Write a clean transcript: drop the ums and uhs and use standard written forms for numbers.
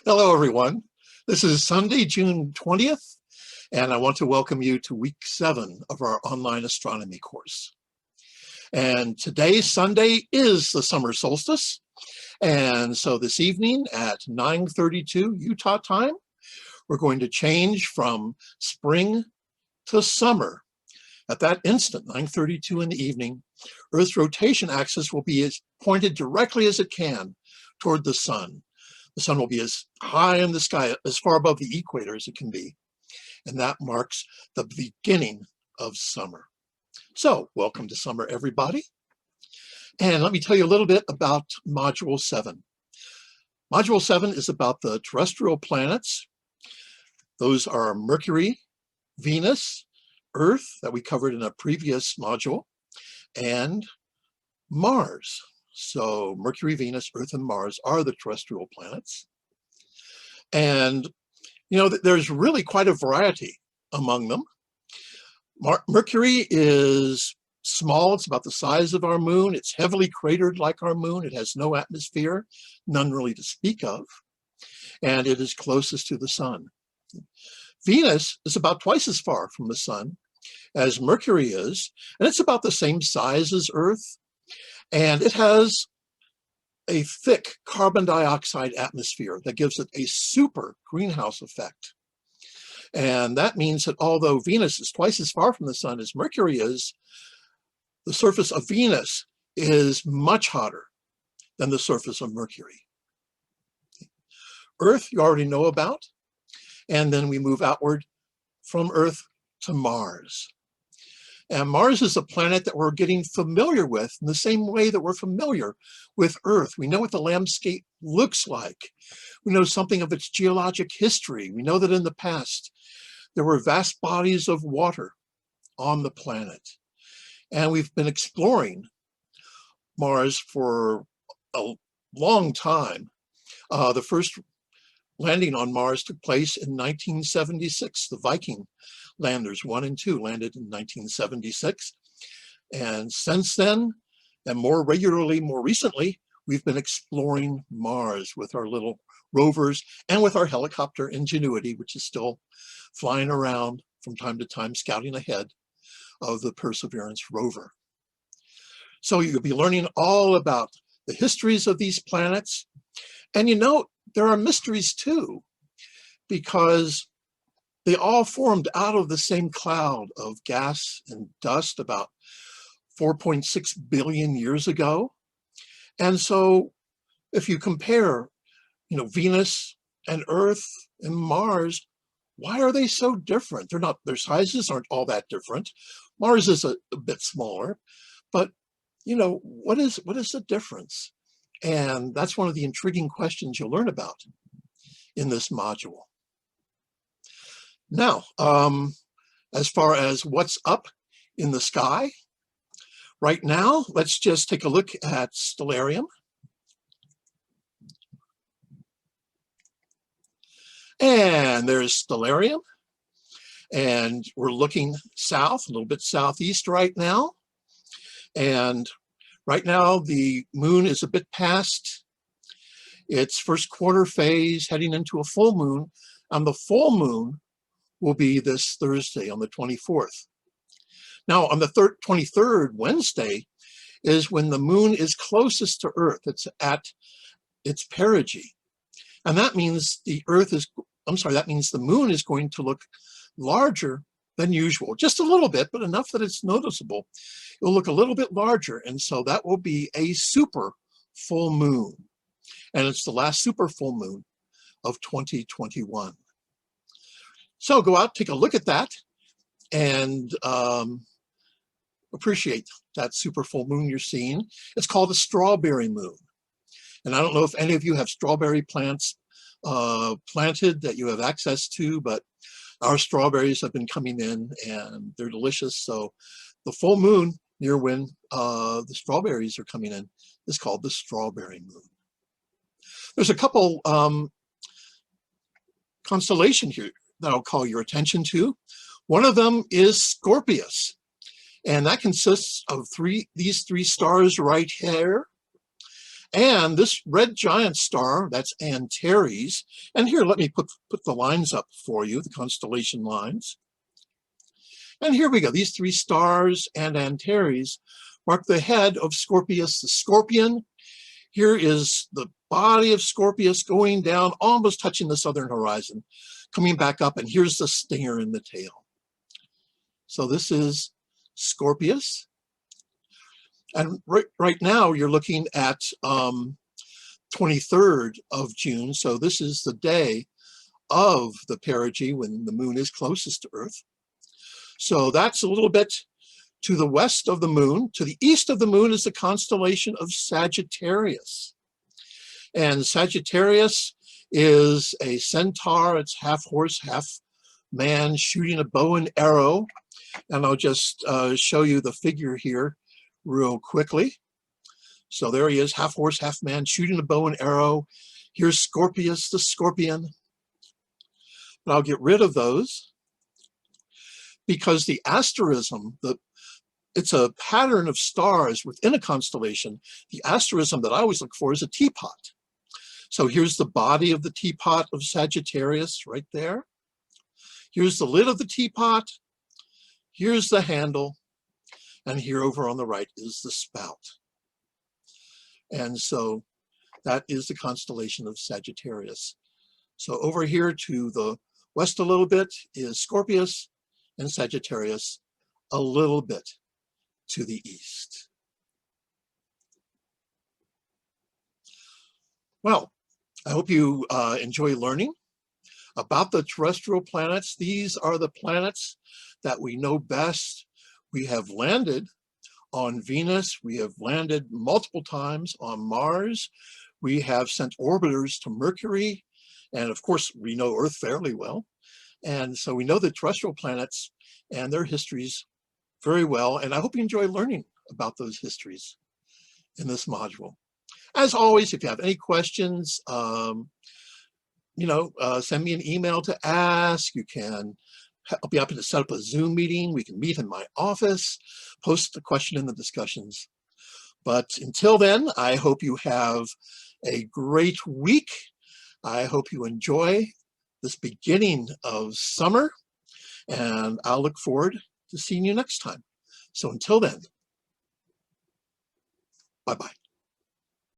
Hello, everyone. This is Sunday, June 20th, and I want to welcome you to week 7 of our online astronomy course. And today, Sunday, is the summer solstice. And so this evening at 9:32 Utah time, we're going to change from spring to summer. At that instant, 9:32 in the evening, Earth's rotation axis will be as pointed directly as it can toward the sun. The sun will be as high in the sky, as far above the equator as it can be. And that marks the beginning of summer. So welcome to summer, everybody. And let me tell you a little bit about Module 7. Module 7 is about the terrestrial planets. Those are Mercury, Venus, Earth, that we covered in a previous module, and Mars. So Mercury, Venus, Earth, and Mars are the terrestrial planets. And, you know, there's really quite a variety among them. Mercury is small. It's about the size of our moon. It's heavily cratered like our moon. It has no atmosphere, none really to speak of. And it is closest to the sun. Venus is about twice as far from the sun as Mercury is, and it's about the same size as Earth. And it has a thick carbon dioxide atmosphere that gives it a super greenhouse effect. And that means that although Venus is twice as far from the sun as Mercury is, the surface of Venus is much hotter than the surface of Mercury. Earth, you already know about. And then we move outward from Earth to Mars. And Mars is a planet that we're getting familiar with in the same way that we're familiar with Earth. We know what the landscape looks like. We know something of its geologic history. We know that in the past, there were vast bodies of water on the planet. And we've been exploring Mars for a long time. The first landing on Mars took place in 1976. The Viking landers 1 and 2 landed in 1976. And since then, and more regularly, more recently, we've been exploring Mars with our little rovers and with our helicopter Ingenuity, which is still flying around from time to time, scouting ahead of the Perseverance rover. So you'll be learning all about the histories of these planets. And you know, there are mysteries too, because they all formed out of the same cloud of gas and dust about 4.6 billion years ago. And so if you compare, you know, Venus and Earth and Mars, why are they so different? They're not, their sizes aren't all that different. Mars is a bit smaller, but you know, what is the difference? And that's one of the intriguing questions you'll learn about in this module. Now, as far as what's up in the sky right now, let's just take a look at Stellarium. And there's Stellarium. And we're looking south, a little bit southeast right now. And right now, the moon is a bit past its first quarter phase, heading into a full moon. And the full moon will be this Thursday on the 24th. Now, on the 23rd, Wednesday, is when the moon is closest to Earth. It's at its perigee. And that means the moon is going to look larger than usual, just a little bit, but enough that it's noticeable. It'll look a little bit larger, and so that will be a super full moon. And it's the last super full moon of 2021. So go out, take a look at that, and appreciate that super full moon you're seeing. It's called a strawberry moon. And I don't know if any of you have strawberry plants planted that you have access to, but our strawberries have been coming in and they're delicious. So the full moon near when the strawberries are coming in is called the strawberry moon. There's a couple constellations here that I'll call your attention to. One of them is Scorpius, and that consists of these three stars right here. And this red giant star, that's Antares. And here, let me put the lines up for you, the constellation lines. And here we go. These three stars and Antares mark the head of Scorpius the Scorpion. Here is the body of Scorpius going down, almost touching the southern horizon, coming back up, and here's the stinger in the tail. So this is Scorpius. And right now you're looking at 23rd of June. So this is the day of the perigee when the moon is closest to Earth. So that's a little bit to the west of the moon. To the east of the moon is the constellation of Sagittarius. And Sagittarius is a centaur. It's half horse, half man, shooting a bow and arrow. And I'll just show you the figure here real quickly. So there he is, half horse, half man, shooting a bow and arrow. Here's Scorpius the Scorpion. But I'll get rid of those because the asterism, it's a pattern of stars within a constellation. The asterism that I always look for is a teapot. So here's the body of the teapot of Sagittarius right there. Here's the lid of the teapot. Here's the handle. And here over on the right is the spout. And so that is the constellation of Sagittarius. So over here to the west a little bit is Scorpius, and Sagittarius a little bit to the east. Well, I hope you enjoy learning about the terrestrial planets. These are the planets that we know best. We have landed on Venus. We have landed multiple times on Mars. We have sent orbiters to Mercury. And of course, we know Earth fairly well. And so we know the terrestrial planets and their histories very well. And I hope you enjoy learning about those histories in this module. As always, if you have any questions, send me an email to ask. I'll be happy to set up a Zoom meeting. We can meet in my office, post the question in the discussions. But until then, I hope you have a great week. I hope you enjoy this beginning of summer, and I'll look forward to seeing you next time. So until then, bye-bye.